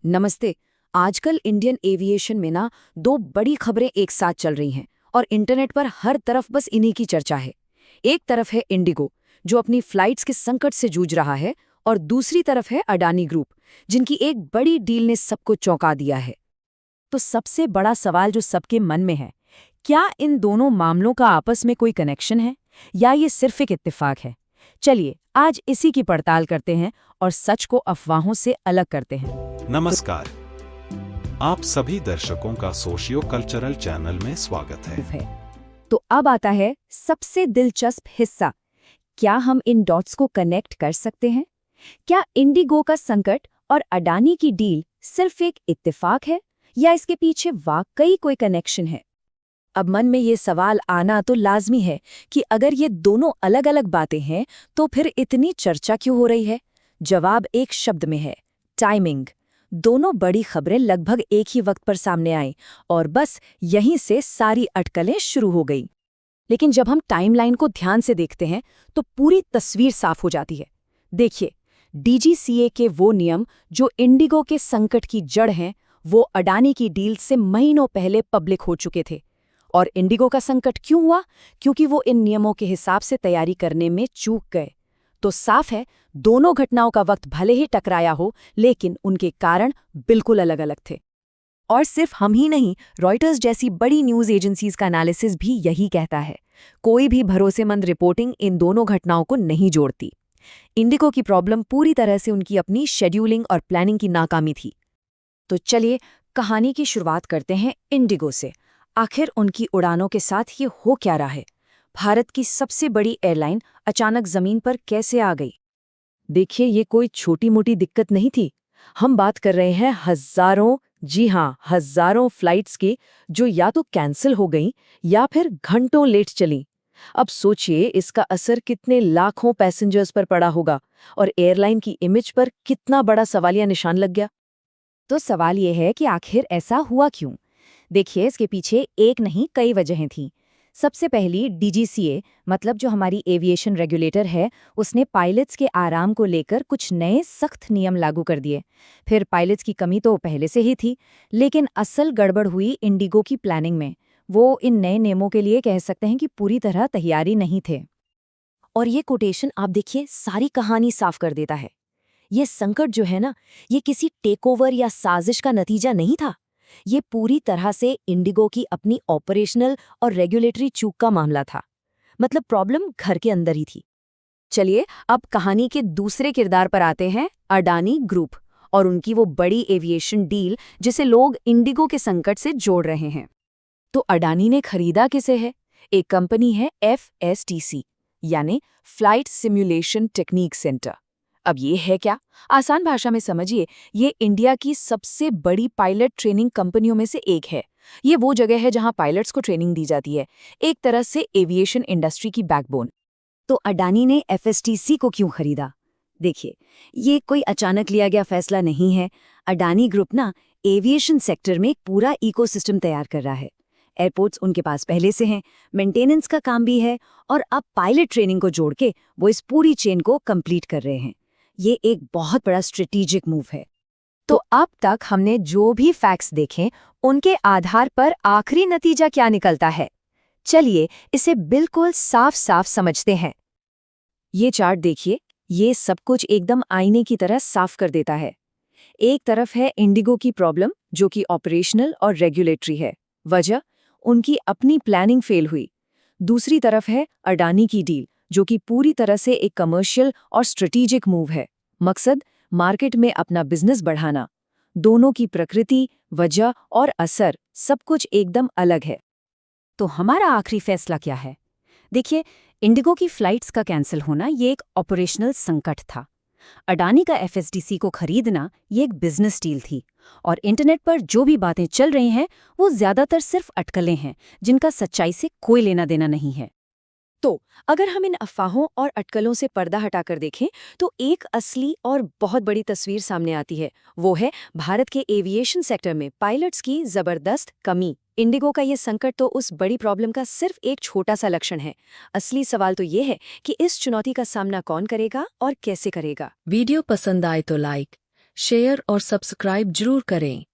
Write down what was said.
नमस्ते। आजकल Indian aviation में ना दो बड़ी खबरें एक साथ चल रही हैं और इंटरनेट पर हर तरफ बस इन्हीं की चर्चा है। एक तरफ है इंडिगो, जो अपनी फ्लाइट्स के संकट से जूझ रहा है, और दूसरी तरफ है अडानी ग्रुप, जिनकी एक बड़ी डील ने सबको चौंका दिया है। तो सबसे बड़ा सवाल जो सबके मन में है, क्या इन दोनों मामलों का आपस में कोई कनेक्शन है या ये सिर्फ एक इत्तेफाक है? चलिए आज इसी की पड़ताल करते हैं और सच को अफवाहों से अलग करते हैं। नमस्कार, आप सभी दर्शकों का सोशियो कल्चरल चैनल में स्वागत है। तो अब आता है सबसे दिलचस्प हिस्सा। क्या हम इन डॉट्स को कनेक्ट कर सकते हैं? क्या इंडिगो का संकट और अडानी की डील सिर्फ एक इत्तेफाक है या इसके पीछे वाकई कोई कनेक्शन है? अब मन में ये सवाल आना तो लाजमी है कि अगर ये दोनों अलग अलग बातें हैं तो फिर इतनी चर्चा क्यों हो रही है? जवाब एक शब्द में है, टाइमिंग। दोनों बड़ी खबरें लगभग एक ही वक्त पर सामने आईं और बस यहीं से सारी अटकलें शुरू हो गई। लेकिन जब हम टाइमलाइन को ध्यान से देखते हैं तो पूरी तस्वीर साफ हो जाती है। देखिए, डीजीसीए के वो नियम जो इंडिगो के संकट की जड़ हैं, वो अडानी की डील से महीनों पहले पब्लिक हो चुके थे। और इंडिगो का संकट क्यों हुआ? क्योंकि वो इन नियमों के हिसाब से तैयारी करने में चूक गए। तो साफ है, दोनों घटनाओं का वक्त भले ही टकराया हो, लेकिन उनके कारण बिल्कुल अलग अलग थे। और सिर्फ हम ही नहीं, रॉयटर्स जैसी बड़ी न्यूज़ एजेंसीज का एनालिसिस भी यही कहता है। कोई भी भरोसेमंद रिपोर्टिंग इन दोनों घटनाओं को नहीं जोड़ती। इंडिगो की प्रॉब्लम पूरी तरह से उनकी अपनी शेड्यूलिंग और प्लानिंग की नाकामी थी। तो चलिए कहानी की शुरुआत करते हैं इंडिगो से। आखिर उनकी उड़ानों के साथ ये हो क्या रहा है? भारत की सबसे बड़ी एयरलाइन अचानक जमीन पर कैसे आ गई? देखिए, ये कोई छोटी मोटी दिक्कत नहीं थी। हम बात कर रहे हैं हजारों, जी हाँ, हजारों फ्लाइट्स की, जो या तो कैंसिल हो गईं या फिर घंटों लेट चलीं। अब सोचिए इसका असर कितने लाखों पैसेंजर्स पर पड़ा होगा और एयरलाइन की इमेज पर कितना बड़ा सवालिया निशान लग गया। तो सवाल ये है कि आखिर ऐसा हुआ क्यों? देखिए, इसके पीछे एक नहीं कई वजहें थीं। सबसे पहली, डीजीसीए मतलब जो हमारी एविएशन रेगुलेटर है, उसने पायलट्स के आराम को लेकर कुछ नए सख्त नियम लागू कर दिए। फिर पायलट्स की कमी तो पहले से ही थी, लेकिन असल गड़बड़ हुई इंडिगो की प्लानिंग में। वो इन नए नियमों के लिए कह सकते हैं कि पूरी तरह तैयारी नहीं थे। और ये कोटेशन आप देखिए सारी कहानी साफ कर देता है। ये संकट जो है ना, ये किसी टेकओवर या साजिश का नतीजा नहीं था। ये पूरी तरह से इंडिगो की अपनी ऑपरेशनल और रेगुलेटरी चूक का मामला था। मतलब प्रॉब्लम घर के अंदर ही थी। चलिए अब कहानी के दूसरे किरदार पर आते हैं, अडानी ग्रुप और उनकी वो बड़ी एविएशन डील जिसे लोग इंडिगो के संकट से जोड़ रहे हैं। तो अडानी ने खरीदा किसे है? एक कंपनी है FSTC, यानी फ्लाइट सिमुलेशन टेक्निक सेंटर। अब ये है क्या? आसान भाषा में समझिए, ये इंडिया की सबसे बड़ी पायलट ट्रेनिंग कंपनियों में से एक है। ये वो जगह है जहां पायलट्स को ट्रेनिंग दी जाती है, एक तरह से एविएशन इंडस्ट्री की बैकबोन। तो अडानी ने FSTC को क्यों खरीदा? देखिए, ये कोई अचानक लिया गया फैसला नहीं है। अडानी ग्रुप ना एविएशन सेक्टर में एक पूरा इकोसिस्टम तैयार कर रहा है। एयरपोर्ट्स उनके पास पहले से हैं, मेंटेनेंस का काम भी है, और अब पायलट ट्रेनिंग को जोड़ के वो इस पूरी चेन को कंप्लीट कर रहे हैं। ये एक बहुत बड़ा स्ट्रेटेजिक मूव है। तो अब तक हमने जो भी फैक्ट्स देखे, उनके आधार पर आखिरी नतीजा क्या निकलता है? चलिए इसे बिल्कुल साफ साफ समझते हैं। ये चार्ट देखिए, ये सब कुछ एकदम आईने की तरह साफ कर देता है। एक तरफ है इंडिगो की प्रॉब्लम, जो कि ऑपरेशनल और रेगुलेटरी है। वजह, उनकी अपनी प्लानिंग फेल हुई। दूसरी तरफ है अडानी की डील, जो कि पूरी तरह से एक कमर्शियल और स्ट्रेटेजिक मूव है। मकसद, मार्केट में अपना बिजनेस बढ़ाना। दोनों की प्रकृति, वजह और असर सब कुछ एकदम अलग है। तो हमारा आखिरी फैसला क्या है? देखिए, इंडिगो की फ्लाइट्स का कैंसिल होना ये एक ऑपरेशनल संकट था। अडानी का FSTC को खरीदना ये एक बिजनेस डील थी। और इंटरनेट पर जो भी बातें चल रही हैं, वो ज्यादातर सिर्फ अटकलें हैं, जिनका सच्चाई से कोई लेना देना नहीं है। तो अगर हम इन अफवाहों और अटकलों से पर्दा हटाकर देखें, तो एक असली और बहुत बड़ी तस्वीर सामने आती है। वो है भारत के एविएशन सेक्टर में पायलट्स की जबरदस्त कमी। इंडिगो का ये संकट तो उस बड़ी प्रॉब्लम का सिर्फ एक छोटा सा लक्षण है। असली सवाल तो ये है कि इस चुनौती का सामना कौन करेगा और कैसे करेगा। वीडियो पसंद आए तो लाइक, शेयर और सब्सक्राइब जरूर करें।